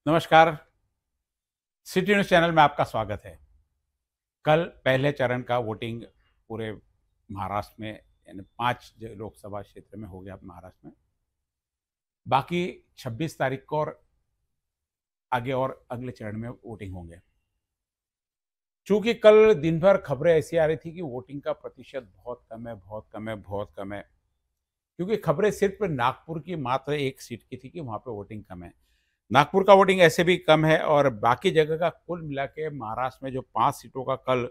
नमस्कार। City news channel में आपका स्वागत है। कल पहले चरण का वोटिंग पूरे महाराष्ट्र में यानी 5 लोकसभा क्षेत्र में हो गया महाराष्ट्र में। बाकी 26 तारीख को और आगे और अगले चरण में वोटिंग होंगे। चूँकि कल दिन भर खबरें ऐसी आ रही थी कि वोटिंग का प्रतिशत बहुत कम है, बहुत कम है, बहुत कम है। क्योंकि खबरें सिर्फ़ नागपुर की मात्र 1 सीट की थी कि वहाँ पे वोटिंग कम है। नागपुर का वोटिंग ऐसे भी कम है और बाकी जगह का कुल मिला के महाराष्ट्र में जो 5 सीटों का कल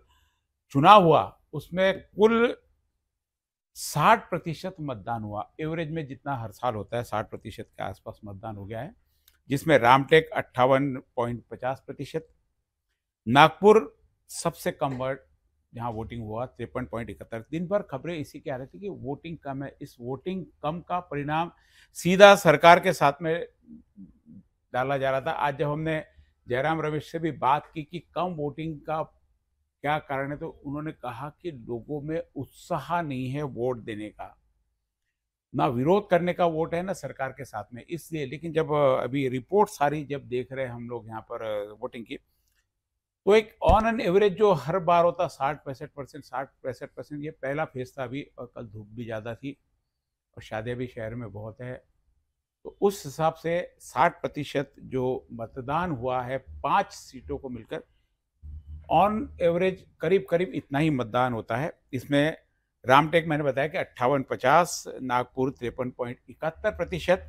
चुनाव हुआ, उसमें कुल 60% मतदान हुआ। एवरेज में जितना हर साल होता है 60% के आसपास मतदान हो गया है, जिसमें रामटेक 58.50%, नागपुर सबसे कम वर्ड जहाँ वोटिंग हुआ 53.71। दिन भर खबरें इसी की आ रही थी कि वोटिंग कम है। इस वोटिंग कम का परिणाम सीधा सरकार के साथ में डाला जा रहा था। आज जब हमने जयराम रमेश से भी बात की कि कम वोटिंग का क्या कारण है, तो उन्होंने कहा कि लोगों में उत्साह नहीं है वोट देने का, ना विरोध करने का वोट है, ना सरकार के साथ में, इसलिए। लेकिन जब अभी रिपोर्ट सारी जब देख रहे हैं हम लोग यहाँ पर वोटिंग की, तो एक ऑन एन एवरेज जो हर बार होता 60-65%, 60-65%, ये पहला फेज था अभी। और कल धूप भी ज़्यादा थी और शादियाँ भी शहर में बहुत है, तो उस हिसाब से 60% जो मतदान हुआ है 5 सीटों को मिलकर, ऑन एवरेज करीब करीब इतना ही मतदान होता है। इसमें रामटेक मैंने बताया कि 58-50, नागपुर 53.71%,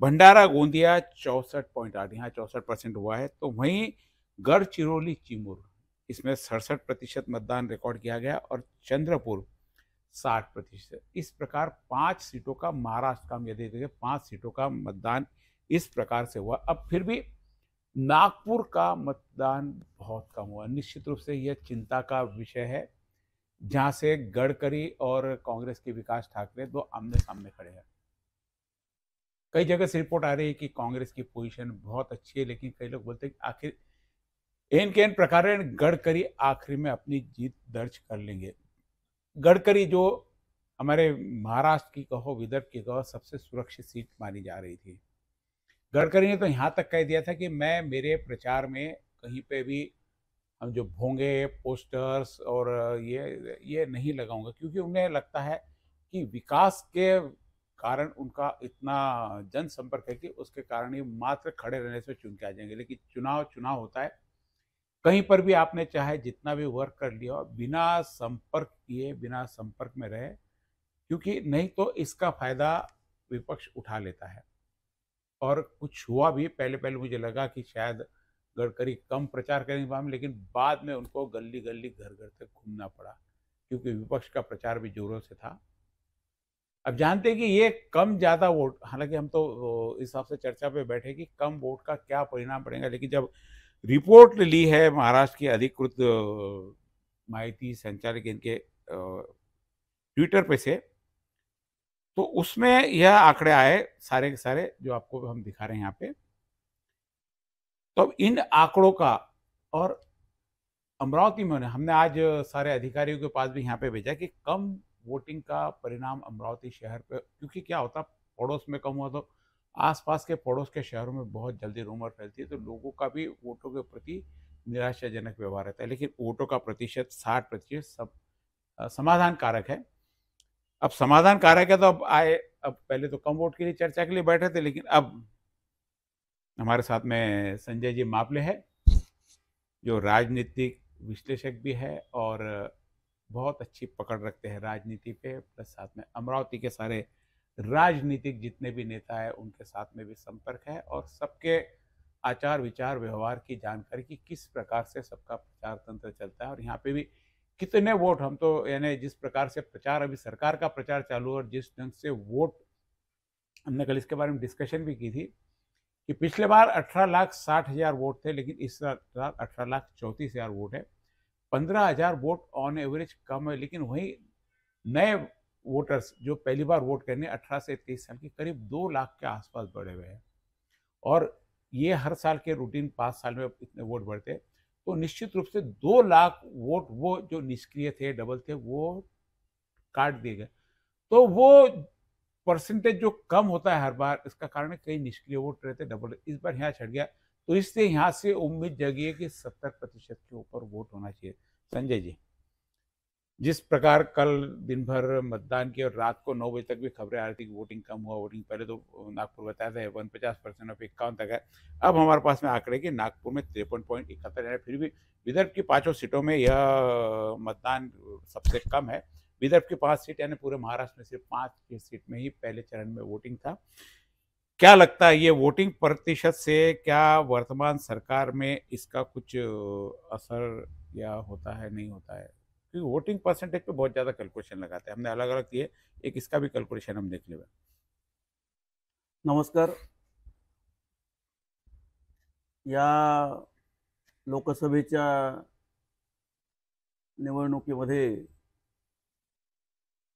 भंडारा गोंदिया 64.8, यहाँ 64% हुआ है। तो वहीं गढ़चिरौली चिमूर, इसमें 67% मतदान रिकॉर्ड किया गया और चंद्रपुर 60%। इस प्रकार 5 सीटों का महाराष्ट्र का हम यदि देखें, 5 सीटों का मतदान इस प्रकार से हुआ। अब फिर भी नागपुर का मतदान बहुत कम हुआ। निश्चित रूप से यह चिंता का विषय है, जहां से गडकरी और कांग्रेस के विकास ठाकरे दो आमने सामने खड़े हैं। कई जगह से रिपोर्ट आ रही है कि कांग्रेस की पोजीशन बहुत अच्छी है, लेकिन कई लोग बोलते हैं कि आखिर एन के एन प्रकार गडकरी आखिर में अपनी जीत दर्ज कर लेंगे। गडकरी जो हमारे महाराष्ट्र की कहो, विदर्भ की कहो, सबसे सुरक्षित सीट मानी जा रही थी। गडकरी ने तो यहाँ तक कह दिया था कि मैं मेरे प्रचार में कहीं पे भी हम जो भोंगे, पोस्टर्स और ये नहीं लगाऊंगा, क्योंकि उन्हें लगता है कि विकास के कारण उनका इतना जनसंपर्क है कि उसके कारण ही मात्र खड़े रहने से चुन के आ जाएंगे। लेकिन चुनाव चुनाव होता है, कहीं पर भी आपने चाहे जितना भी वर्क कर लिया, बिना संपर्क किए, बिना संपर्क में रहे, क्योंकि नहीं तो इसका फायदा विपक्ष उठा लेता है। और कुछ हुआ भी, पहले पहले मुझे लगा कि शायद गडकरी कम प्रचार करेंगे वहाँ में, लेकिन बाद में उनको गली गली घर घर तक घूमना पड़ा, क्योंकि विपक्ष का प्रचार भी जोरों से था। अब जानते हैं कि ये कम ज़्यादा वोट, हालांकि हम तो इस हिसाब से चर्चा पे बैठे कि कम वोट का क्या परिणाम पड़ेगा, लेकिन जब रिपोर्ट ली है महाराष्ट्र की अधिकृत माहिती संचालक इनके ट्विटर पे से, तो उसमें यह आंकड़े आए सारे के सारे जो आपको हम दिखा रहे हैं यहाँ पे। तो अब इन आंकड़ों का, और अमरावती में हमने आज सारे अधिकारियों के पास भी यहाँ पे भेजा कि कम वोटिंग का परिणाम अमरावती शहर पे, क्योंकि क्या होता, पड़ोस में कम हुआ तो आसपास के पड़ोस के शहरों में बहुत जल्दी रूमर फैलती है, तो लोगों का भी वोटों के प्रति निराशाजनक व्यवहार रहता है। लेकिन वोटों का प्रतिशत 60% सब समाधान कारक है। अब समाधान कारक है तो अब आए, अब पहले तो कम वोट के लिए चर्चा के लिए बैठे थे, लेकिन अब हमारे साथ में संजय जी मापले है, जो राजनीतिक विश्लेषक भी है और बहुत अच्छी पकड़ रखते हैं राजनीति पे, प्लस साथ में अमरावती के सारे राजनीतिक जितने भी नेता हैं उनके साथ में भी संपर्क है, और सबके आचार विचार व्यवहार की जानकारी कि किस प्रकार से सबका प्रचार तंत्र चलता है और यहाँ पे भी कितने वोट। हम तो यानी जिस प्रकार से प्रचार, अभी सरकार का प्रचार चालू है और जिस ढंग से वोट, हमने कल इसके बारे में डिस्कशन भी की थी कि पिछले बार 18,60,000 वोट थे, लेकिन इस बार 18,34,000 वोट है। 15,000 वोट ऑन एवरेज कम है, लेकिन वही नए वोटर्स जो पहली बार वोट करने 18 से 23 साल के करीब 2 लाख के आसपास बढ़े हुए हैं। और ये हर साल के रूटीन 5 साल में इतने वोट बढ़ते, तो निश्चित रूप से 2 लाख वोट वो जो निष्क्रिय थे, डबल थे, वो काट दिए गए। तो वो परसेंटेज जो कम होता है हर बार, इसका कारण है कई निष्क्रिय वोट रहते, डबल इस बार यहाँ छट गया। तो इसलिए यहाँ से उम्मीद जगी है कि 70% के ऊपर वोट होना चाहिए। संजय जी, जिस प्रकार कल दिन भर मतदान की और रात को 9 बजे तक भी खबरें आ रही थी कि वोटिंग कम हुआ, वोटिंग पहले तो नागपुर बताया था 49% और 51 तक है। अब हमारे पास में आंकड़े कि नागपुर में 53.71 है। फिर भी विदर्भ की 5 सीटों में यह मतदान सबसे कम है। विदर्भ की 5 सीट यानी पूरे महाराष्ट्र में सिर्फ 5 की सीट में ही पहले चरण में वोटिंग था। क्या लगता है ये वोटिंग प्रतिशत से क्या वर्तमान सरकार में इसका कुछ असर या होता है, नहीं होता है? क्योंकि वोटिंग परसेंटेज पे बहुत ज़्यादा कैलकुलेशन लगाते हैं। हमने अलग अलग किए, एक इसका भी कैलकुलेशन हम देख लेंगे। नमस्कार. या लोकसभेच्या निवडणुकीमध्ये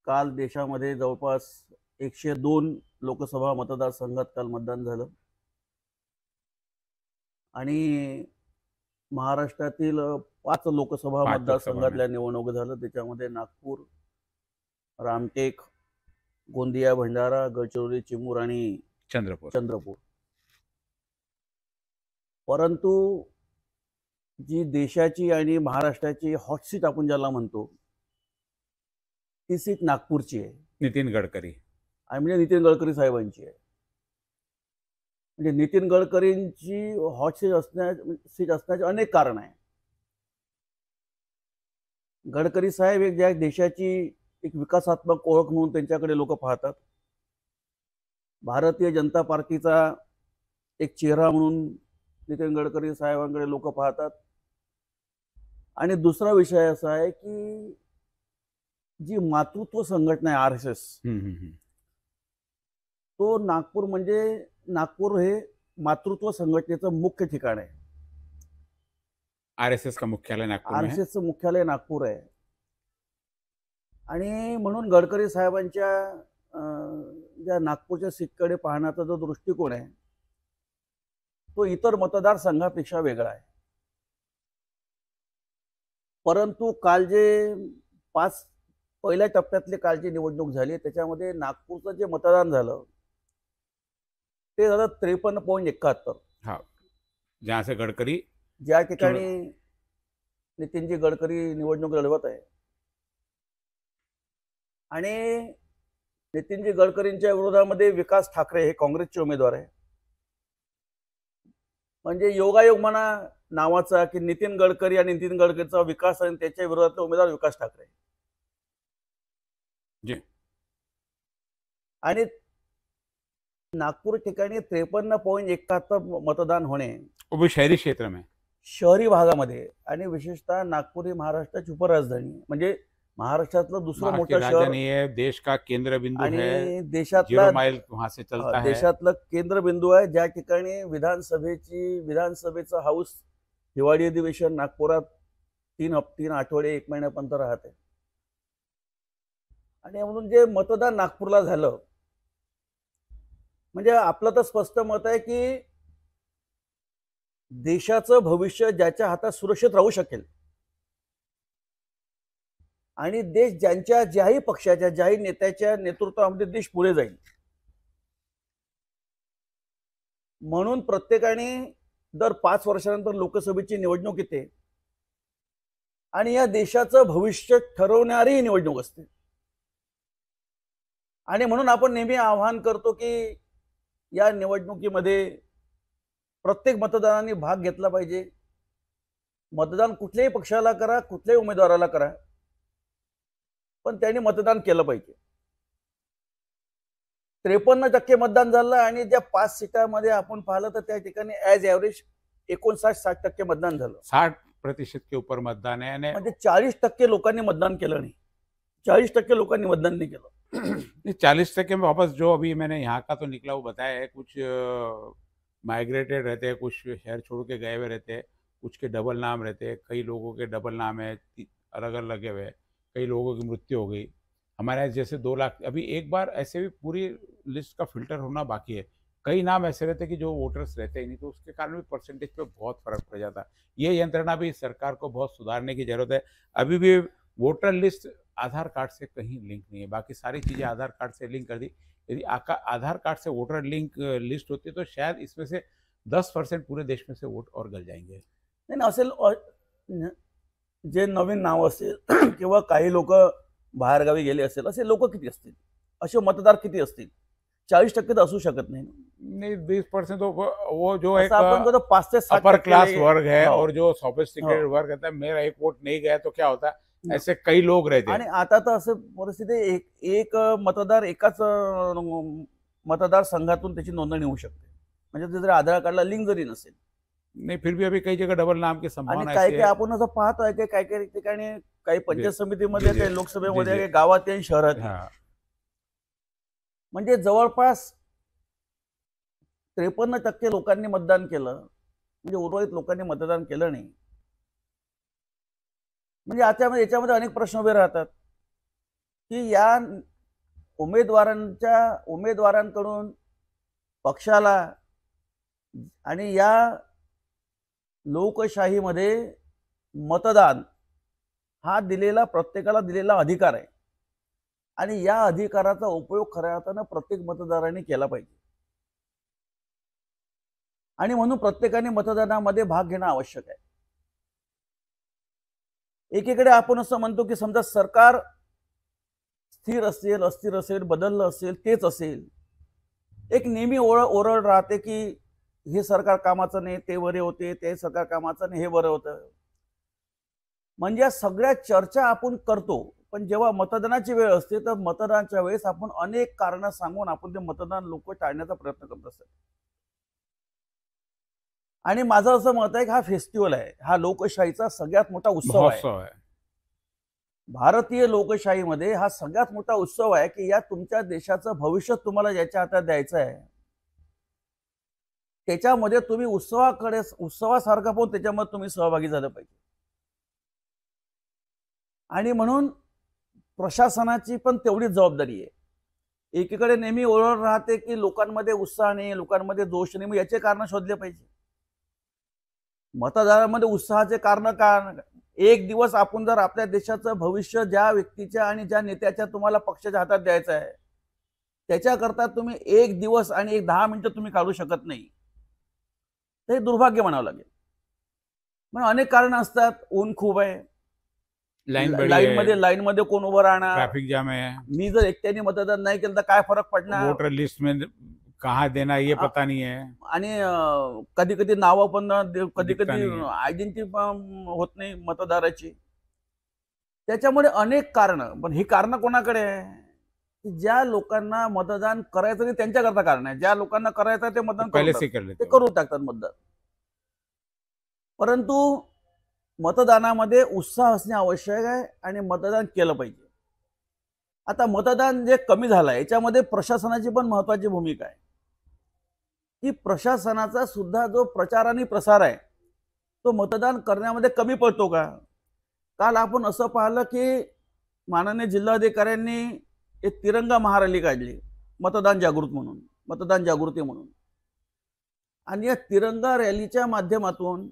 काल देशामध्ये जवळपास 102 लोकसभा मतदारसंघात काल मतदान झालं आणि महाराष्ट्रातील 5 लोकसभा 5 लोकसभा में मतदारसंघातल्या निवडणूक झालं. त्याच्यामध्ये नागपूर, रामटेक, गोंदिया, भंडारा, गडचिरोली, चिमूर आणि चंद्रपूर. परंतु जी देशाची आणि महाराष्ट्राची हॉट सीट आपण ज्याला म्हणतो ती सीट नागपूरची आहे. नितीन गडकरी आणि म्हणजे नितीन गडकरी साहेबांची आहे. म्हणजे नितीन गडकरींची हॉट सीट असण्याचे अनेक कारण आहे. गडकरी साहेब एक ज्या देशाची एक विकासात्मक ओळख म्हणून त्यांच्याकडे लोक पाहतात. भारतीय जनता पार्टीचा एक चेहरा म्हणून नितीन गडकरी साहेबांकडे लोक पाहतात. आणि दुसरा विषय असा आहे की जी मातृत्व संघटना आहे आरएसएस, तो नागपूर हे मातृत्व संघटनेचं मुख्य ठिकाण आहे. आरएसएस का मुख्यालय नागपूर में है. आरएसएसचं मुख्यालय नागपूर आहे. आणि म्हणून गडकरी साहेबांच्या ज्या नागपूरच्या सीटकडे पाहण्याचा जो दृष्टिकोन आहे तो इतर मतदारसंघापेक्षा वेगळा आहे. परंतु काल जे 5 पहिल्या टप्प्यातली काल जी निवडणूक झाली त्याच्यामध्ये नागपूरचं जे मतदान झालं ते झालं 53.71. हाँ, जहाँ से गडकरी ज्या ठिकाणी नितीनजी गडकरी निवडणूक लढवत आहे आणि नितीनजी गडकरींच्या विरोधामध्ये विकास ठाकरे हे काँग्रेसचे उमेदवार आहे. म्हणजे योगायोग म्हणा नावाचा की नितीन गडकरी आणि नितीन गडकरीचा विकास आणि त्याच्या विरोधातले उमेदवार विकास ठाकरे. आणि नागपूर ठिकाणी 53.71 मतदान होणे वो भी शहरी क्षेत्र में, शहरी भागामध्ये आणि विशेषतः नागपूर ही महाराष्ट्राची उपराजधानी म्हणजे महाराष्ट्रातलं दुसरं मोठं शहर है, देश का केंद्र बिंदू है, आणि देशातला 0 माइल वहां से चलता है. देशातलं केंद्र बिंदू आहे ज्या ठिकाणी विधानसभेचं हाऊस हिवाळी अधिवेशन नागपुरात 3 आठवडे 1 महिन्यापर्यंत राहते. आणि म्हणून जे मतदान नागपूरला झालं म्हणजे आपलं तर स्पष्ट मत आहे की देशाचं भविष्य ज्याच्या हातात सुरक्षित राहू शकेल आणि देश ज्याही पक्षाच्या ज्याही नेत्याच्या नेतृत्वामध्ये देश पुढे जाईल म्हणून प्रत्येकाने दर 5 वर्षानंतर लोकसभेची निवडणूक येते आणि या देशाचं भविष्य ठरवणारी निवडणूक असते. आणि म्हणून आपण नेहमी आवाहन करतो की या निवडणुकीमध्ये प्रत्येक मतदारांनी भाग घेतला पाहिजे. मतदान कुठल्याही पक्षाला करा, कुठल्याही उमेदवाराला करा, पण त्यांनी मतदान केलं पाहिजे. 53% मतदान झालं आणि ज्या 5 सीटांमध्ये आपण पाहिलं तर त्या ठिकाणी ॲज एव्हरेज 59-60% मतदान झालं. 60% के ऊपर मतदान है. म्हणजे 40% लोकांनी मतदान केलं नाही. 40% लोकांनी मतदान नाही केलं. 40% में वापस जो अभी मैंने यहाँ का तो निकला वो बताया है. कुछ माइग्रेटेड रहते हैं, कुछ शहर छोड़ के गए हुए रहते हैं, कुछ के डबल नाम रहते हैं, कई लोगों के डबल नाम है, अलग अलग लगे हुए, कई लोगों की मृत्यु हो गई. हमारे यहाँ जैसे 2 लाख, अभी एक बार ऐसे भी पूरी लिस्ट का फिल्टर होना बाकी है. कई नाम ऐसे रहते कि जो वोटर्स रहते ही नहीं, तो उसके कारण भी परसेंटेज पे बहुत फर्क पड़ जाता है. ये यंत्रणा भी सरकार को बहुत सुधारने की जरूरत है. अभी भी वोटर लिस्ट आधार कार्ड से कहीं लिंक नहीं है. बाकी सारी चीज़ें आधार कार्ड से लिंक कर दी. यदि आधार कार्ड से वोटर लिंक लिस्ट होती तो शायद इसमें से 10% पूरे देश में से वोट और गल जाएंगे. नाही ना असेल जे नवीन नाव असेल किंवा काही लोक बाहेरगावी गेले असेल असे लोक किती असतील, असे मतदार किती असतील? 40% तर असू शकत नाही ना. नहीं 20% तो वो जो एक असं आपण कहतो 5 ते 7% अपर क्लास वर्ग है हो, और जो सोफिस्टिकेटेड हो. वर्ग रहता है, मेरा एक वोट नहीं गया तो क्या होता है, ऐसे कई लोग रहते आणि हैं. आता तर असं परिस्थिती आहे, एक एक मतदार एकाच मतदारसंघातून त्याची नोंदणी होऊ शकते. म्हणजे ते जर आधार कार्डला लिंक जरी नसेल. नहीं फिर भी अभी कई जगह डबल नाम की आणि संभावना काय ऐसी काय है. आपण असं पाहतोय की काही काही ठिकाणी काही पंचायत समितीमध्ये जी, काही जी. लोकसभेमध्ये जी, जी. काही गावात आणि शहरात आहे. हाँ. म्हणजे जवळपास 53% लोकांनी मतदान केलं, म्हणजे उर्वरित लोकांनी मतदान केलं नाही. म्हणजे आता याच्यामध्ये अनेक प्रश्न उभे राहतात की या उमेदवारांकडून पक्षाला आणि या लोकशाहीमध्ये मतदान हा प्रत्येकाला दिलेला अधिकार आहे आणि या अधिकाराचा उपयोग खऱ्या अर्थानं प्रत्येक मतदारांनी केला पाहिजे. आणि म्हणून प्रत्येकाने मतदानामध्ये भाग घेणं आवश्यक आहे. एकीकडे आपण असं म्हणतो की समजा सरकार स्थिर असेल, अस्थिर असेल, बदललं असेल, तेच असेल, एक नेहमी ओरड राहते की हे सरकार कामाचं नाही, ते बरे होते, ते सरकार कामाचं नाही, हे बरं होतं. म्हणजे या सगळ्या चर्चा आपण करतो, पण जेव्हा मतदानाची वेळ असते तर मतदानाच्या वेळेस आपण अनेक कारणं सांगून आपण ते मतदान लोक टाळण्याचा प्रयत्न करत असतात. आणि माझं असं मत आहे की हा फेस्टिवल आहे, हा लोकशाहीचा सगळ्यात मोठा उत्सव आहे. महोत्सव है. भारतीय लोकशाहीमध्ये हा सगळ्यात मोठा उत्सव आहे की या तुमच्या देशाचं भविष्य तुम्हाला ज्याच्या हातात द्यायचं आहे, त्याच्यामध्ये तुम्ही उत्सवासारखं पण त्याच्यामध्ये तुम्ही सहभागी झालं पाहिजे. आणि म्हणून प्रशासनाची पण तेवढीच जबाबदारी आहे. एकीकडे नेहमी ओरड राहते की लोकांमध्ये उत्साह नाही, लोकांमध्ये जोश नाही, मग याचे कारण शोधले पाहिजे. मतदारांमध्ये उत्साहाचे कारण काय? एक दिवस आपण जर आपल्या देशाचं भविष्य ज्या व्यक्तीच्या आणि ज्या नेत्याच्या तुम्हाला पक्षाच्या हातात द्यायचं आहे, त्याच्याकरता तुम्ही एक दिवस आणि एक 10 मिनिटं तुम्ही काढू शकत नाही, हे दुर्भाग्य म्हणावं लागेल. मग अनेक कारण असतात. ऊन खूप आहे, लाईन मध्ये कोण उभं राहणार, ट्रैफिक जाम है, मी जर एकट्याने मतदान नाही केलं तर काय फरक पडणार, वोटर लिस्ट में कहाँ देना ये पता नहीं है. आणि कधी कधी नावं पण कधी दिखता कधी नाही. आयडेंटिटी होत नाही मतदाराची. त्याच्यामुळे अनेक कारण, पण ही कारण कोणाकडे आहे? ज्या लोकांना मतदान करायचं ते त्यांच्याकरता कारण आहे. ज्या लोकांना करायचं ते मतदान पहले करून से कर ते लेते करून टाकतात मतदान. परंतु मतदानामध्ये उत्साह असणे आवश्यक आहे आणि मतदान केलं पाहिजे. आता मतदान जे कमी झालं आहे याच्यामध्ये प्रशासनाची पण महत्वाची भूमिका आहे की प्रशासनाचा सुद्धा जो प्रचार आणि प्रसार आहे तो मतदान करण्यामध्ये कमी पडतो का? काल आपण असं पाहिलं की माननीय जिल्हाधिकाऱ्यांनी एक तिरंगा महारॅली काढली मतदान जागृती म्हणून, आणि या तिरंगा रॅलीच्या माध्यमातून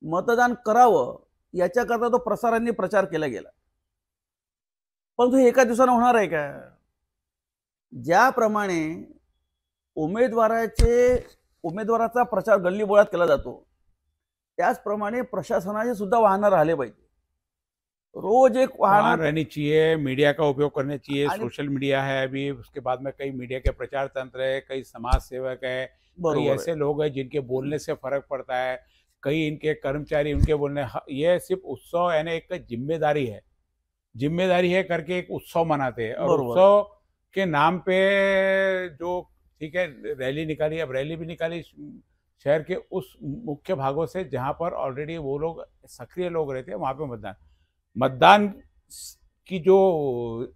मतदान करावं याच्याकरता तो प्रचार केला गेला. परंतु हे एका दिवसानं होणार आहे का? ज्याप्रमाणे उमेदवाराचा प्रचार गल्लीबोळात केला जातो त्याचप्रमाणे प्रशासनाचे सुद्धा वाहन राहिले पाहिजे. रोज एक वाहन रहनी चाहिए, मीडिया का उपयोग करना चाहिए. सोशल मीडिया है अभी, उसके बाद में कई मीडिया के प्रचार तंत्र है, कई समाज सेवक है, कई ऐसे लोग हैं जिनके बोलने से फर्क पड़ता है, कई इनके कर्मचारी उनके बोलने. ये सिर्फ उत्सव यानी एक जिम्मेदारी है करके एक उत्सव मनाते हैं. और उत्सव के नाम पे जो ठीक है रैली निकाली, अब रैली भी निकाली शहर के उस मुख्य भागों से जहां पर ऑलरेडी वो लोग सक्रिय लोग रहते हैं, वहां पे मतदान की जो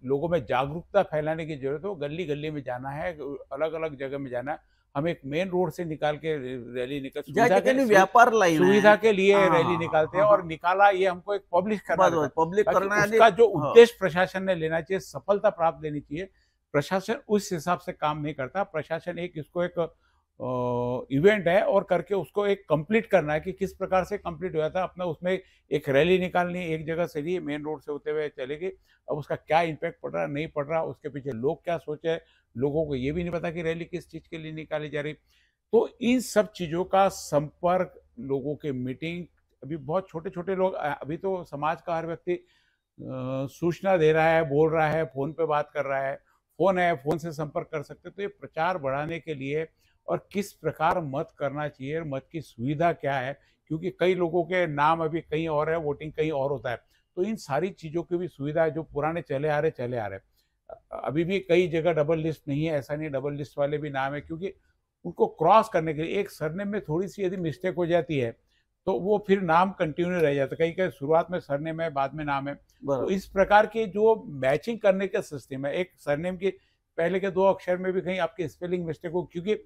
लोगों में जागरूकता फैलाने की जरूरत है, वो गली गली में जाना है, अलग अलग जगह में जाना है. हम एक मेन रोड से निकाल के रैली सुविधा के लिए रैली निकालते हैं और निकाला ये हमको एक पब्लिश करना, उसका जो उद्देश्य प्रशासन ने लेना चाहिए, सफलता प्राप्त लेनी चाहिए. प्रशासन उस हिसाब से काम नहीं करता. प्रशासन इसको एक इवेंट है और करके उसको एक कंप्लीट करना है कि किस प्रकार से कंप्लीट हुआ था. अपना उसमें एक रैली निकालनी, एक जगह से लिए मेन रोड से होते हुए चलेगी. अब उसका क्या इम्पैक्ट पड़ रहा नहीं पड़ रहा, उसके पीछे लोग क्या सोचे, लोगों को ये भी नहीं पता कि रैली किस चीज के लिए निकाली जा रही. तो इन सब चीज़ों का संपर्क, लोगों के मीटिंग, अभी बहुत छोटे-छोटे लोग अभी तो समाज का हर व्यक्ति सूचना दे रहा है, बोल रहा है, फ़ोन पे बात कर रहा है, फ़ोन है, फ़ोन से संपर्क कर सकते हैं। तो ये प्रचार बढ़ाने के लिए और किस प्रकार मत करना चाहिए, मत की सुविधा क्या है, क्योंकि कई लोगों के नाम अभी कहीं और है, वोटिंग कहीं और होता है। तो इन सारी चीज़ों की भी सुविधा है, जो पुराने चले आ रहे हैं। अभी भी कई जगह डबल लिस्ट नहीं है, ऐसा नहीं, डबल लिस्ट वाले भी नाम है, क्योंकि उनको क्रॉस करने के लिए एक सरनेम में थोड़ी-सी यदि मिस्टेक हो जाती है, तो वो फिर नाम कंटिन्यू रह जाता है। कहीं-कहीं शुरुआत में सरनेम है, बाद में नाम है। तो बरोबर. इस प्रकार के जो मैचिंग करने का सिस्टम है, एक सरनेम के पहले के 2 अक्षर में भी कहीं आपकी स्पेलिंग मिस्टेक हो, क्योंकि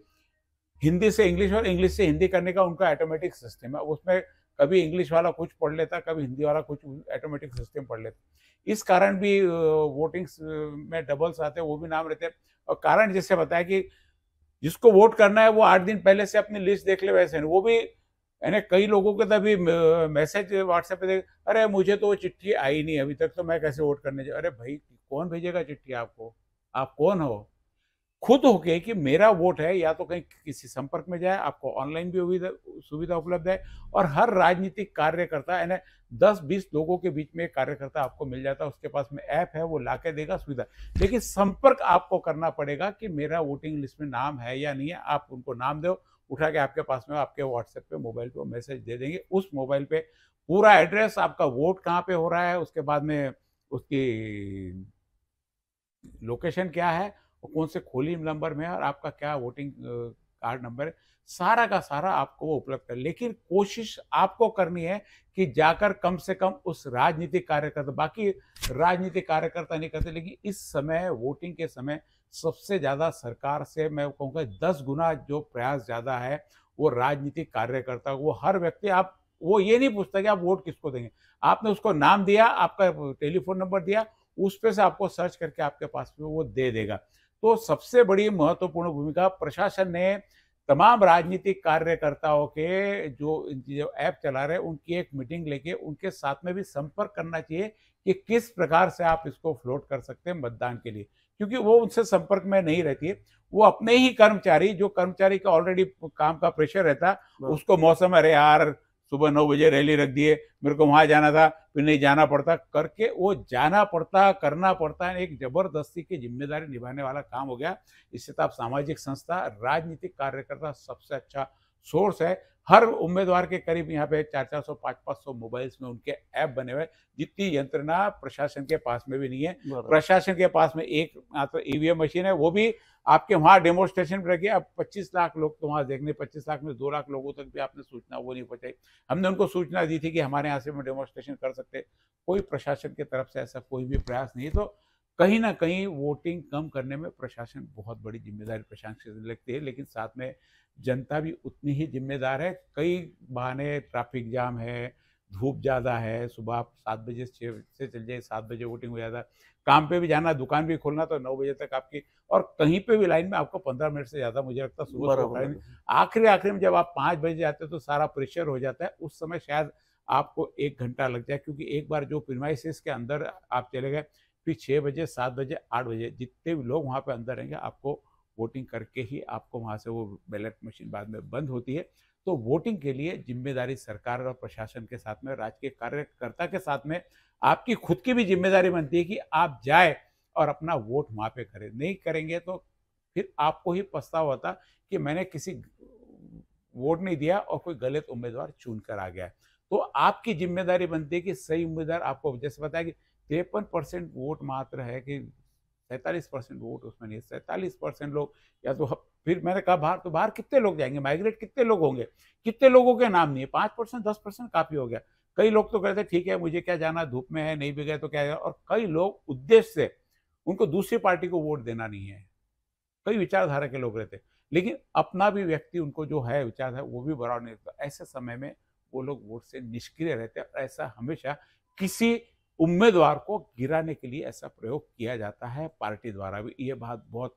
हिंदी से इंग्लिश और इंग्लिश से हिंदी करने का उनका ऑटोमेटिक सिस्टम है। उसमें कभी इंग्लिश वाला कुछ पढ़ लेता, कभी हिंदी वाला कुछ ऑटोमेटिक सिस्टम पढ़ लेता। इस कारण भी वोटिंग्स में डबल्स आते हैं, वो भी नाम रहते हैं। और कारण जैसे बताया कि जिसको वोट करना है वो 8 दिन पहले से अपनी लिस्ट देख ले, वैसे नहीं। वो भी यानी कई लोगों के तो अभी मैसेज व्हाट्सएप पे देख, अरे मुझे तो वो चिट्ठी आई नहीं अभी तक, तो मैं कैसे वोट करने जाऊँ? अरे भाई, कौन भेजेगा चिट्ठी आपको? आप कौन हो? खुद होके कि मेरा वोट है, या तो कहीं किसी संपर्क में जाए, आपको ऑनलाइन भी सुविधा उपलब्ध है। और हर राजनीतिक कार्यकर्ता यानी 10-20 लोगों के बीच में एक कार्यकर्ता आपको मिल जाता है, उसके पास में ऐप है, वो लाके देगा सुविधा। लेकिन संपर्क आपको करना पड़ेगा कि मेरा वोटिंग लिस्ट में नाम है या नहीं है। आप उनको नाम दो, उठा के आपके पास में आपके व्हाट्सएप पे, मोबाइल पे मैसेज दे देंगे। उस मोबाइल पे पूरा एड्रेस, आपका वोट कहाँ पे हो रहा है, उसके बाद में उसकी लोकेशन क्या है, और कौन से खोली नंबर में है, और आपका क्या वोटिंग कार्ड नंबर है, सारा का सारा आपको वो उपलब्ध कर। लेकिन कोशिश आपको करनी है कि जाकर कम से कम उस राजनीतिक कार्यकर्ता, बाकी राजनीतिक कार्यकर्ता नहीं करते, लेकिन इस समय वोटिंग के समय सबसे ज़्यादा सरकार से मैं कहूँगा 10 गुना जो प्रयास ज़्यादा है, वो राजनीतिक कार्यकर्ता, वो हर व्यक्ति, आप वो ये नहीं पूछता कि आप वोट किसको देंगे। आपने उसको नाम दिया, आपका टेलीफ़ोन नंबर दिया, उस पे से आपको सर्च करके आपके पास में वो दे देगा। तो सबसे बड़ी महत्वपूर्ण भूमिका प्रशासन ने तमाम राजनीतिक कार्यकर्ताओं के जो ऐप चला रहे हैं, उनकी एक मीटिंग लेके उनके साथ में भी संपर्क करना चाहिए कि किस प्रकार से आप इसको फ्लोट कर सकते हैं मतदान के लिए। क्योंकि वो उनसे संपर्क में नहीं रहती है। वो अपने ही कर्मचारी, जो कर्मचारी का ऑलरेडी काम का प्रेशर रहता है, बरोबर. उसको मौसम, अरे यार सुबह 9 बजे रैली रख दिए, मेरे को वहाँ जाना था, फिर नहीं जाना पड़ता करके वो जाना पड़ता, करना पड़ता है। एक ज़बरदस्ती की ज़िम्मेदारी निभाने वाला काम हो गया। इससे तो आप सामाजिक संस्था, राजनीतिक कार्यकर्ता सबसे अच्छा सोर्स है। हर उम्मीदवार के करीब यहाँ पे 400-400, 500-500 मोबाइल्स में उनके ऐप बने हुए हैं, जितनी यंत्रणा प्रशासन के पास में भी नहीं है। बरोबर. प्रशासन के पास में एक मात्र ईवीएम मशीन है, वो भी आपके वहाँ डेमोन्स्ट्रेशन पे रखिए। अब 25 लाख लोग तो वहाँ देखने, 25 लाख में 2 लाख लोगों तक भी आपने सूचना वो नहीं पहुँचाई। हमने उनको सूचना दी थी कि हमारे यहाँ से वो डेमोन्स्ट्रेशन कर सकते हैं। कोई प्रशासन की तरफ से ऐसा कोई भी प्रयास नहीं है। तो कहीं न कहीं वोटिंग कम करने में प्रशासन बहुत बड़ी ज़िम्मेदारी प्रशासन से लगती है, लेकिन साथ में जनता भी उतनी ही ज़िम्मेदार है। कई बहाने, ट्रैफिक जाम है, धूप ज़्यादा है, सुबह आप 7 बजे 6 से चल जाइए, 7 बजे वोटिंग हो जाता है। काम पे भी जाना, दुकान भी खोलना, तो 9 बजे तक आपकी, और कहीं पे भी लाइन में आपको 15 मिनट से ज़्यादा मुझे लगता है सुबह-सुबह खड़े नहीं। बरोबर. आखिरी-आखिरी में जब आप 5 बजे जाते हो तो सारा प्रेशर हो जाता है, उस समय शायद आपको 1 घंटा लग जाए, क्योंकि एक बार जो प्रीमाइसेस के अंदर आप चले गए, फिर 6 बजे, 7 बजे, 8 बजे जितने भी लोग वहाँ पे अंदर रहेंगे, आपको वोटिंग करके ही आपको वहाँ से वो बैलेट मशीन बाद में बंद होती है। तो वोटिंग के लिए ज़िम्मेदारी सरकार और प्रशासन के साथ में, राज्य के कार्यकर्ता के साथ में, आपकी खुद की भी ज़िम्मेदारी बनती है कि आप जाएँ और अपना वोट वहाँ पे करें। नहीं करेंगे तो फिर आपको ही पछतावा होता कि मैंने किसी वोट नहीं दिया और कोई गलत उम्मीदवार चुन कर आ गया है। तो आपकी ज़िम्मेदारी बनती है कि सही उम्मीदवार आपको, जैसे बताया कि 53% वोट मात्र है, कि 47% वोट उसमें नहीं है। 47% लोग, या तो फिर मैंने कहा बाहर, तो बाहर कितने लोग जाएँगे? माइग्रेट कितने लोग होंगे? कितने लोगों के नाम नहीं है? 5%, 10% काफ़ी हो गया। कई लोग तो कहते हैं ठीक है, मुझे क्या जाना, धूप में है, नहीं भी गए तो क्या है, और कई लोग उद्देश्य से, उनको दूसरी पार्टी को वोट देना नहीं है। कई विचारधारा के लोग रहते हैं, लेकिन अपना भी व्यक्ति उनको जो है विचारधारा, वो भी बराबर नहीं रहता। ऐसे समय में वो लोग वोट से निष्क्रिय रहते हैं, और ऐसा हमेशा किसी उम्मीदवार को गिराने के लिए ऐसा प्रयोग किया जाता है पार्टी द्वारा भी। ये बात बहुत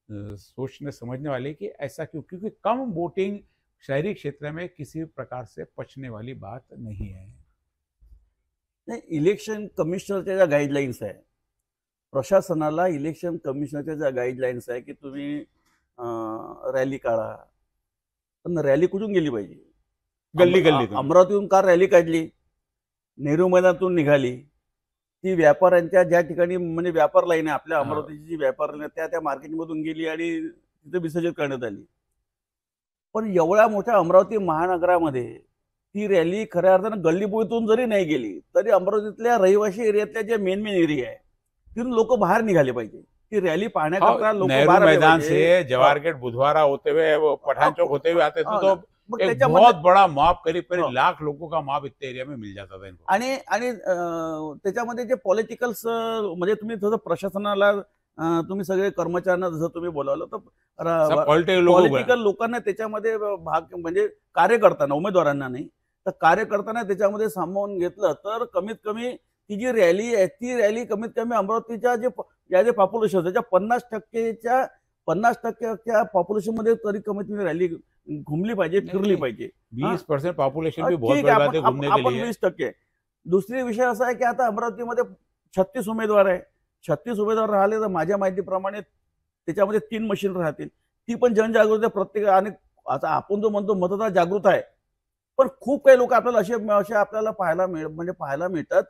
सोचने समझने वाली है कि ऐसा क्यों, क्योंकि कम वोटिंग शहरी क्षेत्र में किसी भी प्रकार से पचने वाली बात नहीं है। नाही, इलेक्शन कमिशनरच्या ज्या गाईडलाईन्स आहे, प्रशासनाला इलेक्शन कमिशनरच्या ज्या गाईडलाईन्स आहे की तुम्ही रॅली काढा, पण रॅली कुठून गेली पाहिजे? गल्ली गल्लीतून. अमरावतीहून का रॅली काढली? नेहरू मैदानातून निघाली. ती व्यापाऱ्यांच्या ज्या ठिकाणी म्हणजे व्यापार लाईन आहे आपल्या अमरावतीची, जी व्यापार लाईन आहे त्या मार्केटमधून गेली आणि तिथे विसर्जित करण्यात आली. पण एवढ्या मोठ्या अमरावती महानगरामध्ये ती रॅली खऱ्या अर्थानं गल्लीबोळीतून जरी नाही गेली तरी अमरावतीतल्या रहिवासी एरियातल्या जे मेन एरिया आहे तिथून लोक बाहेर निघाले पाहिजे. ती रॅली पाहण्याकरता लोक नेहरू बाहेर आले मैदान पाहिजे. से जवाहर गेट बुधवारा होते हुए वो पठान चौक होते हुए आते थे, हाँ, तो मग एक त्याच्यामध्ये बहुत बड़ा मॉब, करीब करीब हाँ. लाख लोगों का मॉब इतने एरिया में मिल जाता था इनको. आणि आणि त्याच्यामध्ये जे पॉलिटिकल्स म्हणजे तुम्ही जसं प्रशासनाला तुम्ही सगळे कर्मचाऱ्यांना जसं तुम्ही बोलावलं तर पॉलिटिकल लोकांना त्याच्यामध्ये भाग म्हणजे कार्यकर्त्यांना, उमेदवारांना नाही तर कार्यकर्त्यांना त्याच्यामध्ये सामावून घेतलं तर कमीत कमी ती जी रॅली आहे ती रॅली कमीत कमी अमरावतीच्या जे पॉप्युलेशन त्याच्या 50% पॉप्युलेशन मध्ये तरी कमीत कमी रॅली घुमली पाहिजे, फिरली पाहिजे. 20% पॉप्युलेशन भी बहुत ठीक बड़ी आहे, बात है घूमने के आपण लिए. 20%. दुसरी विषय असा आहे की आता अमरावतीमध्ये 36 उमेदवार आहे. 36 उमेदवार राहिले तर माझ्या माहितीप्रमाणे त्याच्यामध्ये 3 मशीन राहतील. ती पण जनजागृती प्रत्येक आणि आता आपण जो म्हणतो मतदार जागृत आहे, पण खूप काही लोक आपल्याला असे आपल्याला पाहायला मिळतात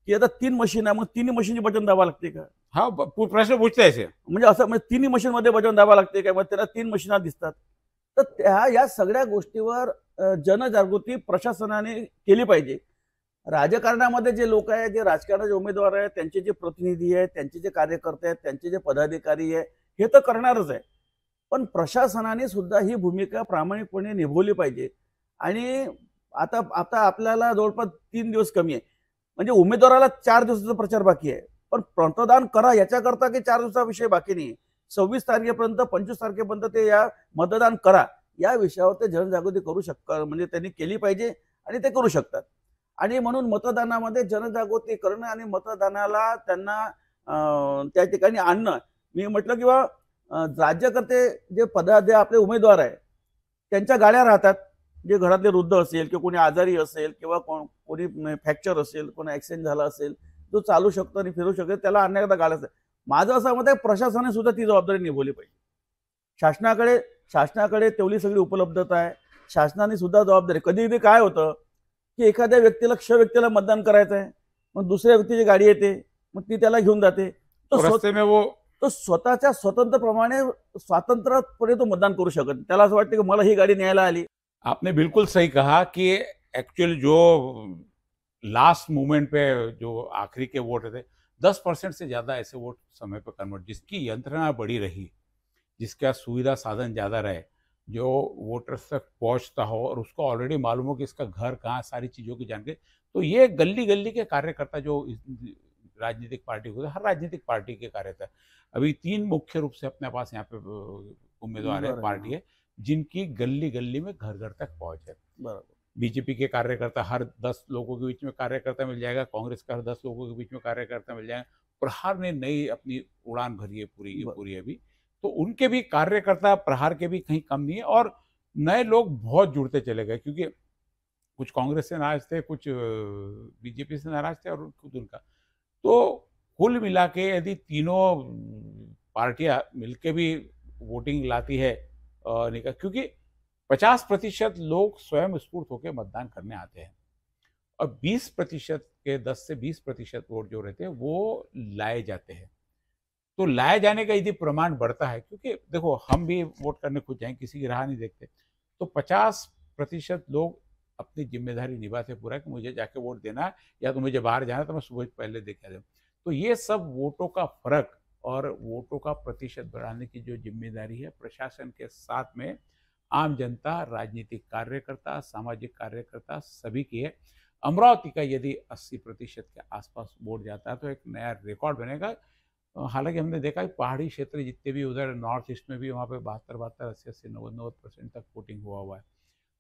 की आता 3 मशीन आहे, मग तिन्ही मशीनची बटन दाबावं लागते का? हा प्रश्न पूछते ऐसे म्हणजे असं म्हणजे तिन्ही मशीन मध्ये बटन दाबावं लागते का? मग त्याला 3 मशीन दिसतात. तर या सगळ्या गोष्टीवर जनजागृती प्रशासनाने केली पाहिजे. राजकारणामध्ये जे लोक आहेत, जे राजकारणाचे उमेदवार आहेत, त्यांचे जे प्रतिनिधी आहेत, त्यांचे जे कार्यकर्ते आहेत, त्यांचे जे पदाधिकारी आहेत, हे तर करणारच आहे. पण प्रशासनाने सुद्धा ही भूमिका प्रामाणिकपणे निभवली पाहिजे. आणि आता आपल्याला जवळपास 3 दिवस कमी आहे. म्हणजे उमेदवाराला 4 दिवसाचा प्रचार बाकी आहे. पण मतदान करा याच्याकरता की 4 दिवसाचा विषय बाकी नाही. 26 तारखेपर्यंत 25 तारखेपर्यंत ते या मतदान करा या विषयावर ते जनजागृती करू शकतात, म्हणजे त्यांनी केली पाहिजे आणि ते करू शकतात. आणि म्हणून मतदानामध्ये जनजागृती करणं आणि मतदानाला त्यांना त्या ठिकाणी आणणं. मी म्हटलं किंवा राज्यकर्ते जे आपले उमेदवार आहे त्यांच्या गाड्या राहतात, जे घरातले वृद्ध असेल किंवा कोणी आजारी असेल किंवा कोणी फ्रॅक्चर असेल, कोणी ऍक्सिडेंट झाला असेल, जो चालू शकतो आणि फिरू शकतो त्याला आणण्याकरता गाड्या असतात. माझं असं मत आहे प्रशासनाने सुद्धा ती जबाबदारी निभवली पाहिजे. शासनाकडे तेवढी सगळी उपलब्धता आहे. शासनाने सुद्धा जबाबदारी. कधी काय होतं की एखाद्या व्यक्तीला मतदान करायचं आहे, मग दुसऱ्या व्यक्तीची गाडी येते, मग ती त्याला घेऊन जाते. तो स्वतःच्या स्वातंत्र्यपणे तो मतदान करू शकत. त्याला असं वाटतं की मला ही गाडी न्यायला आली. आपने बिल्कुल सही कहा कि एक्चुअल जो लास्ट मोमेंट पे जो आखिरी के वोट थे 10% से ज़्यादा ऐसे वोट समय पर कन्वर्ट, जिसकी यंत्रणा बड़ी रही, जिसका सुविधा साधन ज़्यादा रहे, जो वोटर्स तक पहुंचता हो और उसको ऑलरेडी मालूम हो कि इसका घर कहाँ, सारी चीज़ों की जानकारी, तो ये गली गली के कार्यकर्ता जो राजनीतिक पार्टी होते हर राजनीतिक पार्टी के कार्यकर्ता अभी 3 मुख्य रूप से अपने पास यहाँ पे उम्मीदवार है, पार्टी है जिनकी गली गली में घर घर तक पहुंच है. बीजेपी के कार्यकर्ता हर 10 लोगों के बीच में कार्यकर्ता मिल जाएगा, कांग्रेस का हर 10 लोगों के बीच में कार्यकर्ता मिल जाएगा. प्रहार ने नई अपनी उड़ान भरी है पूरी अभी, तो उनके भी कार्यकर्ता प्रहार के भी कहीं कम नहीं है. और नए लोग बहुत जुड़ते चले गए क्योंकि कुछ कांग्रेस से नाराज थे, कुछ बीजेपी से नाराज थे और खुद उनका. तो कुल मिला के यदि तीनों पार्टियां मिलके भी वोटिंग लाती है क्योंकि 50% लोग स्वयं स्फूर्त होकर मतदान करने आते हैं और 20% के 10 से 20% वोट जो रहते हैं वो लाए जाते हैं. तो लाए जाने का यदि प्रमाण बढ़ता है, क्योंकि देखो हम भी वोट करने खुद जाएं, किसी की राह नहीं देखते, तो 50% लोग अपनी जिम्मेदारी निभाते पूरा कि मुझे जाके वोट देना है या तो मुझे बाहर जाना है तो मैं सुबह पहले देख आ जाऊँ. तो ये सब वोटों का फर्क और वोटों का प्रतिशत बढ़ाने की जो जिम्मेदारी है प्रशासन के साथ में आम जनता, राजनीतिक कार्यकर्ता, सामाजिक कार्यकर्ता सभी की है. अमरावती का यदि 80% के आसपास वोट जाता है तो एक नया रिकॉर्ड बनेगा. हालांकि हमने देखा कि पहाड़ी क्षेत्र जितने भी उधर नॉर्थ ईस्ट में भी वहाँ पे 72, 80, 90% तक वोटिंग हुआ है.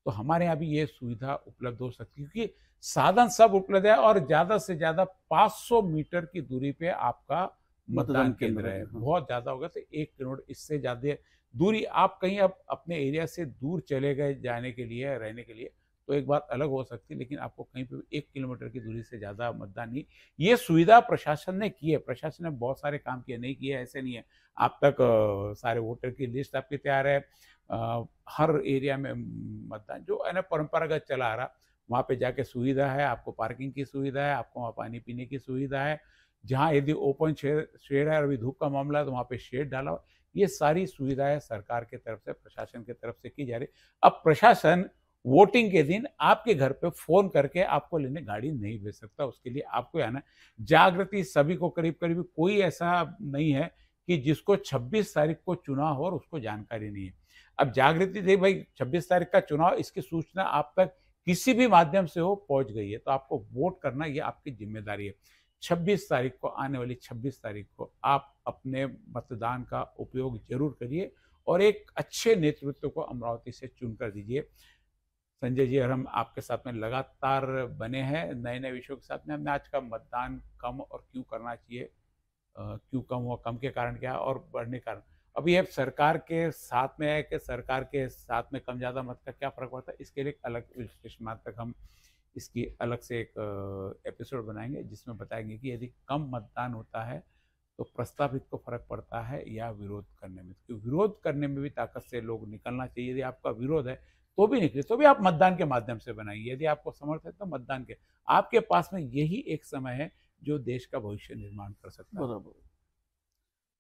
तो हमारे यहाँ भी ये सुविधा उपलब्ध हो सकती है क्योंकि साधन सब उपलब्ध है और ज़्यादा से ज़्यादा 500 मीटर की दूरी पे आपका मतदान केंद्र है. बहुत ज़्यादा होगा तो 1 किलोमीटर, इससे ज़्यादा दूरी आप कहीं अब अपने एरिया से दूर चले गए जाने के लिए, रहने के लिए, तो एक बात अलग हो सकती है, लेकिन आपको कहीं पे भी 1 किलोमीटर की दूरी से ज़्यादा मतदान नहीं। ये सुविधा प्रशासन ने की है, प्रशासन ने बहुत सारे काम किए, नहीं किए ऐसे नहीं है। आप तक सारे वोटर की लिस्ट आपकी तैयार है। हर एरिया में मतदान जो है ना परंपरागत चला आ रहा, वहाँ पे जाके सुविधा है, आपको पार्किंग की सुविधा है, आपको वहाँ पानी पीने की सुविधा है। जहाँ यदि ओपन शेड है और अभी धूप का मामला है तो वहाँ पे शेड डाला हुआ। ये सारी सुविधाएं सरकार की तरफ से, प्रशासन की तरफ से की जा रही। अब प्रशासन वोटिंग के दिन आपके घर पे फोन करके आपको लेने गाड़ी नहीं भेज सकता, उसके लिए आपको आना है। जागृति सभी को करीब करीब, कोई ऐसा नहीं है कि जिसको 26 तारीख को चुनाव हो और उसको जानकारी नहीं है। अब जागृति थी भाई 26 तारीख का चुनाव, इसकी सूचना आप तक किसी भी माध्यम से हो पहुंच गई है, तो आपको वोट करना ये आपकी जिम्मेदारी है। 26 तारीख को, आने वाली 26 तारीख को आप अपने मतदान का उपयोग जरूर करिए और एक अच्छे नेतृत्व को अमरावती से चुनकर दीजिए। संजय जी और हम आपके साथ में लगातार बने हैं नए नए विषयों के साथ में। हमने आज का मतदान कम और क्यों करना चाहिए, क्यों कम हुआ, कम के कारण क्या और बढ़ने के कारण, अभी ये सरकार के साथ में है कि सरकार के साथ में कम ज़्यादा मत का क्या फ़र्क पड़ता है, इसके लिए एक अलग विश्लेषण तक हम इसकी अलग से एक एपिसोड बनाएंगे जिसमें बताएंगे कि यदि कम मतदान होता है तो प्रस्तावित को फर्क पड़ता है या विरोध करने में। क्योंकि विरोध करने में भी ताकत से लोग निकलना चाहिए। यदि आपका विरोध है तो भी निकले, तो भी आप मतदान के माध्यम से बनाइए। यदि आपको समर्थ है तो मतदान के, आपके पास में यही एक समय है जो देश का भविष्य निर्माण कर सकता है। बरोबर.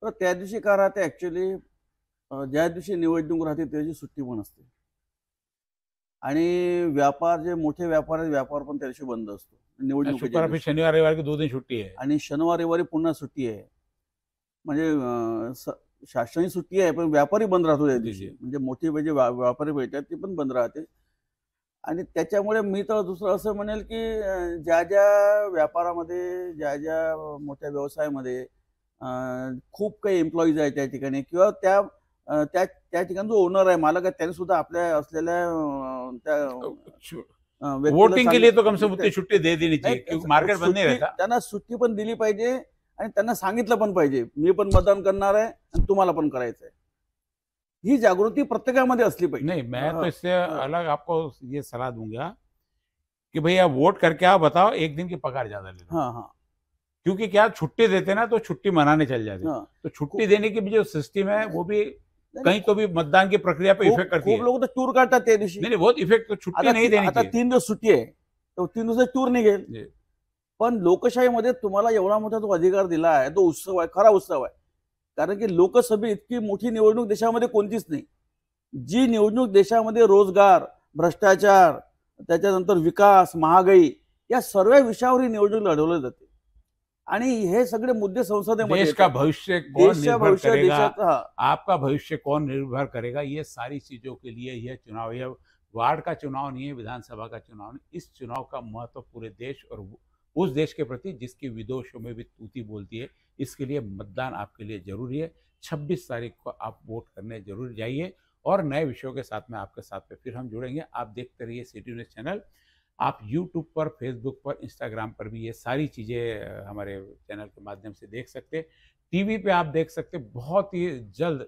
तर त्या दिवशी काय राहते ऍक्च्युली, ज्या दिवशी निवडणूक राहते त्या दिवशी सुट्टी पण असते आणि व्यापार, जे मोठे व्यापार आहेत, व्यापार पण त्या दिवशी बंद असतो निवडणुकीच्या शुक्र फिर दिवशी. शनिवार रविवार की 2 दिन छुट्टी है। आणि शनिवार रविवारी पुन्हा सुट्टी आहे. म्हणजे शासनाची सुट्टी आहे पण व्यापारी बंद राहतो त्या जी, दिवशी. जी. म्हणजे मोठी म्हणजे व्यापारी भेटतात ती पण बंद राहते. आणि त्याच्यामुळे मी तर दुसरं असं म्हणेल की ज्या ज्या व्यापारामध्ये, ज्या ज्या मोठ्या व्यवसायामध्ये खूप काही एम्प्लॉईज आहेत त्या ठिकाणी, किंवा त्या त्या ठिकाणी जो ओनर आहे, मालक आहे, त्यांनी सुद्धा आपल्या असलेल्या त्या व्यक्तीला वोटिंग के लिए तो कम से कम चांगलं- उतनी छुट्टी दे देनी चाहिए नाही, क्योंकि मार्केट बंद नहीं सुट्टी- रहता। त्यांना सुट्टी पण दिली पाहिजे आणि त्यांना सांगितलं पण पाहिजे, मी पण मतदान करणार आहे आणि तुम्हाला पण करायचं आहे. ही जागृती प्रत्येकामध्ये असली पाहिजे. नहीं, मैं हाँ, तो इससे हाँ. अलग आपको ये सलाह दूंगा कि भैया वोट करके आओ, बताओ एक दिन की पगार ज्यादा ले लो। हाँ हाँ क्योंकि क्या छुट्टी देते ना तो छुट्टी मनाने चल जाते, हाँ. तो छुट्टी देने की भी जो सिस्टम है वो भी नहीं, कहीं तो भी मतदान की प्रक्रिया पे इफेक्ट करती खूप है। लोक तर टूर काढतात त्या दिवशी. नहीं नहीं, बहुत इफेक्ट, तो छुट्टी नहीं देनी आता चाहिए। 3 दिवस सुट्टी आहे, तर 3 दिवसात टूर निघेल. जी. पण लोकशाहीमध्ये तुम्हाला एवढा मोठा जो अधिकार दिला आहे, तो उत्सव आहे, खरा उत्सव आहे. कारण की लोकसभा इतकी मोठी निवडणूक देशामध्ये कोणतीच नाही. जी निवडणूक देशामध्ये रोजगार, भ्रष्टाचार, त्याच्यानंतर विकास, महागाई, या सर्व विषयावर ही निवडणूक लढवली जाते. आणि हे सगळे मुद्दे संसदेमध्ये देश का येतात. भविष्य कौन देशच्या निर्भर भविष्य, करेगा, देशाचा आपका भविष्य कौन निर्भर करेगा, ये सारी चीजों के लिए यह चुनाव, यह वार्ड का चुनाव नहीं है, विधानसभा का चुनाव नहीं, इस चुनाव का महत्व पूरे देश और उस देश के प्रति जिसकी विदेशों में भी तूती बोलती है, इसके लिए मतदान आपके लिए जरूरी है। 26 तारीख को आप वोट करने जरूर जाइए और नए विषयों के साथ में आपके साथ में फिर हम जुड़ेंगे। आप देखते रहिए सिटी न्यूज़ चैनल। आप यूट्यूब पर, फेसबुक पर, इंस्टाग्राम पर भी ये सारी चीज़ें हमारे चैनल के माध्यम से देख सकते। टीवी पे आप देख सकते। बहुत ही जल्द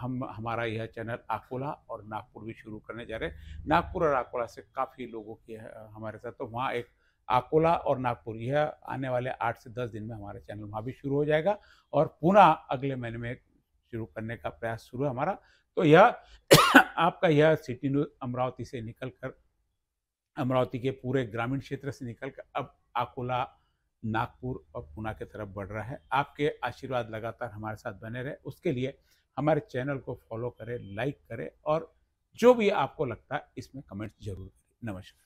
हम हमारा यह चैनल अकोला और नागपुर भी शुरू करने जा रहे हैं। नागपुर और अकोला से काफ़ी लोगों की हमारे साथ, तो वहाँ एक अकोला और नागपुर, यह आने वाले 8 से 10 दिन में हमारा चैनल वहाँ भी शुरू हो जाएगा और पुनः अगले महीने में शुरू करने का प्रयास शुरू है हमारा। तो यह आपका यह सिटी न्यूज़ अमरावती से निकल कर, अमरावती के पूरे ग्रामीण क्षेत्र से निकलकर अब अकोला, नागपुर और पुणे की तरफ बढ़ रहा है। आपके आशीर्वाद लगातार हमारे साथ बने रहे, उसके लिए हमारे चैनल को फॉलो करें, लाइक करें और जो भी आपको लगता है इसमें कमेंट्स जरूर करें। नमस्कार।